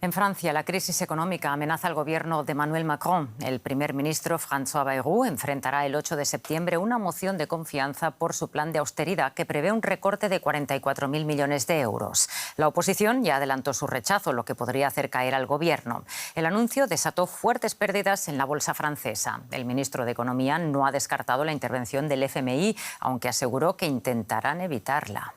En Francia, la crisis económica amenaza al gobierno de Emmanuel Macron. El primer ministro François Bayrou enfrentará el 8 de septiembre una moción de confianza por su plan de austeridad que prevé un recorte de 44.000 millones de euros. La oposición ya adelantó su rechazo, lo que podría hacer caer al gobierno. El anuncio desató fuertes pérdidas en la bolsa francesa. El ministro de Economía no ha descartado la intervención del FMI, aunque aseguró que intentarán evitarla.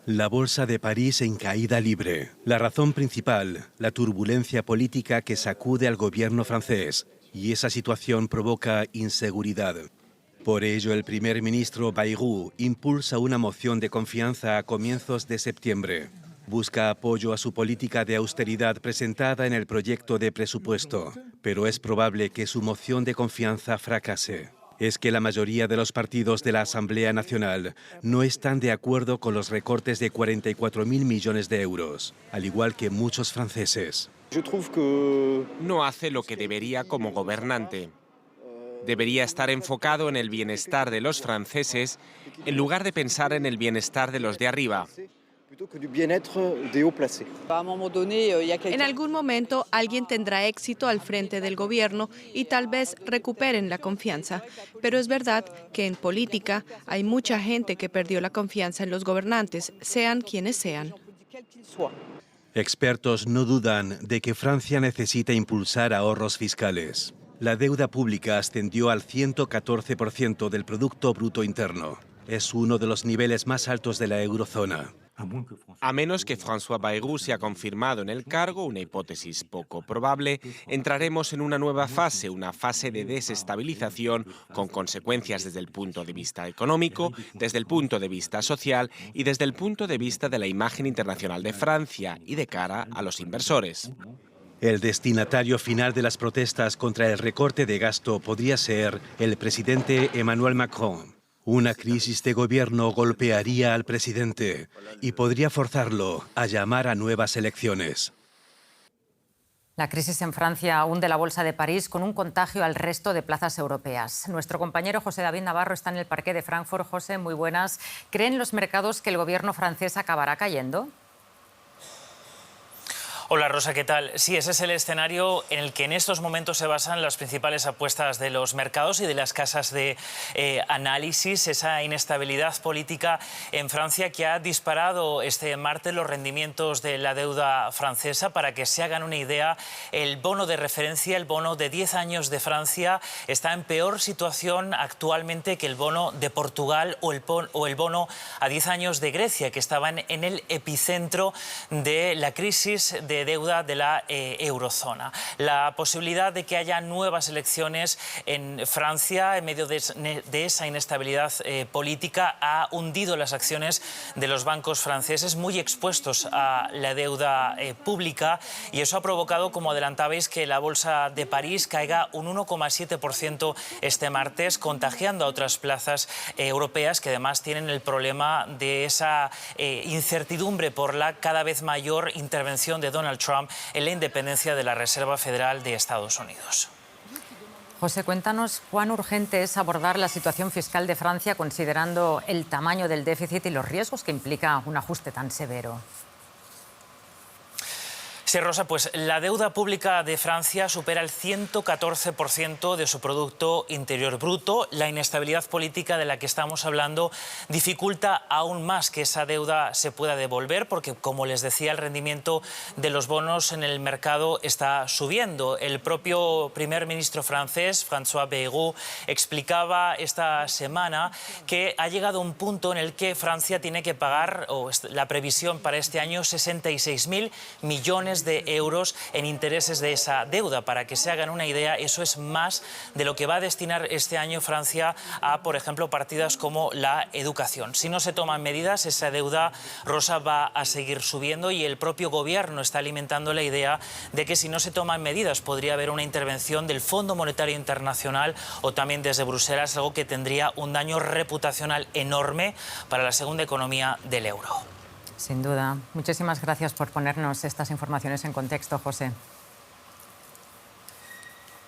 La bolsa de París en caída libre. La razón principal, la turbulencia política que sacude al gobierno francés. Y esa situación provoca inseguridad. Por ello, el primer ministro Bayrou impulsa una moción de confianza a comienzos de septiembre. Busca apoyo a su política de austeridad presentada en el proyecto de presupuesto. Pero es probable que su moción de confianza fracase. Es que la mayoría de los partidos de la Asamblea Nacional no están de acuerdo con los recortes de 44.000 millones de euros, al igual que muchos franceses. No hace lo que debería como gobernante. Debería estar enfocado en el bienestar de los franceses en lugar de pensar en el bienestar de los de arriba. En algún momento alguien tendrá éxito al frente del gobierno y tal vez recuperen la confianza. Pero es verdad que en política hay mucha gente que perdió la confianza en los gobernantes, sean quienes sean. Expertos no dudan de que Francia necesita impulsar ahorros fiscales. La deuda pública ascendió al 114% del Producto Bruto Interno. Es uno de los niveles más altos de la eurozona. A menos que François Bayrou sea confirmado en el cargo, una hipótesis poco probable, entraremos en una nueva fase, una fase de desestabilización con consecuencias desde el punto de vista económico, desde el punto de vista social y desde el punto de vista de la imagen internacional de Francia y de cara a los inversores. El destinatario final de las protestas contra el recorte de gasto podría ser el presidente Emmanuel Macron. Una crisis de gobierno golpearía al presidente y podría forzarlo a llamar a nuevas elecciones. La crisis en Francia hunde la bolsa de París con un contagio al resto de plazas europeas. Nuestro compañero José David Navarro está en el parqué de Frankfurt. José, muy buenas. ¿Creen los mercados que el gobierno francés acabará cayendo? Hola Rosa, ¿qué tal? Sí, ese es el escenario en el que en estos momentos se basan las principales apuestas de los mercados y de las casas de análisis. Esa inestabilidad política en Francia que ha disparado este martes los rendimientos de la deuda francesa. Para que se hagan una idea, el bono de referencia, el bono de 10 años de Francia, está en peor situación actualmente que el bono de Portugal o el bono a 10 años de Grecia, que estaban en el epicentro de la crisis de deuda de la eurozona. La posibilidad de que haya nuevas elecciones en Francia en medio de esa inestabilidad política ha hundido las acciones de los bancos franceses muy expuestos a la deuda pública, y eso ha provocado, como adelantabais, que la bolsa de París caiga un 1,7% este martes, contagiando a otras plazas europeas que además tienen el problema de esa incertidumbre por la cada vez mayor intervención de Donald Trump en la independencia de la Reserva Federal de Estados Unidos. José, cuéntanos cuán urgente es abordar la situación fiscal de Francia considerando el tamaño del déficit y los riesgos que implica un ajuste tan severo. Sí, Rosa, pues la deuda pública de Francia supera el 114% de su Producto Interior Bruto. La inestabilidad política de la que estamos hablando dificulta aún más que esa deuda se pueda devolver porque, como les decía, el rendimiento de los bonos en el mercado está subiendo. El propio primer ministro francés, François Bayrou, explicaba esta semana que ha llegado un punto en el que Francia tiene que pagar, o la previsión para este año, 66.000 millones de euros en intereses de esa deuda. Para que se hagan una idea, eso es más de lo que va a destinar este año Francia a, por ejemplo, partidas como la educación. Si no se toman medidas, esa deuda, Rosa, va a seguir subiendo, y el propio gobierno está alimentando la idea de que si no se toman medidas podría haber una intervención del Fondo Monetario Internacional o también desde Bruselas, algo que tendría un daño reputacional enorme para la segunda economía del euro. Sin duda. Muchísimas gracias por ponernos estas informaciones en contexto, José.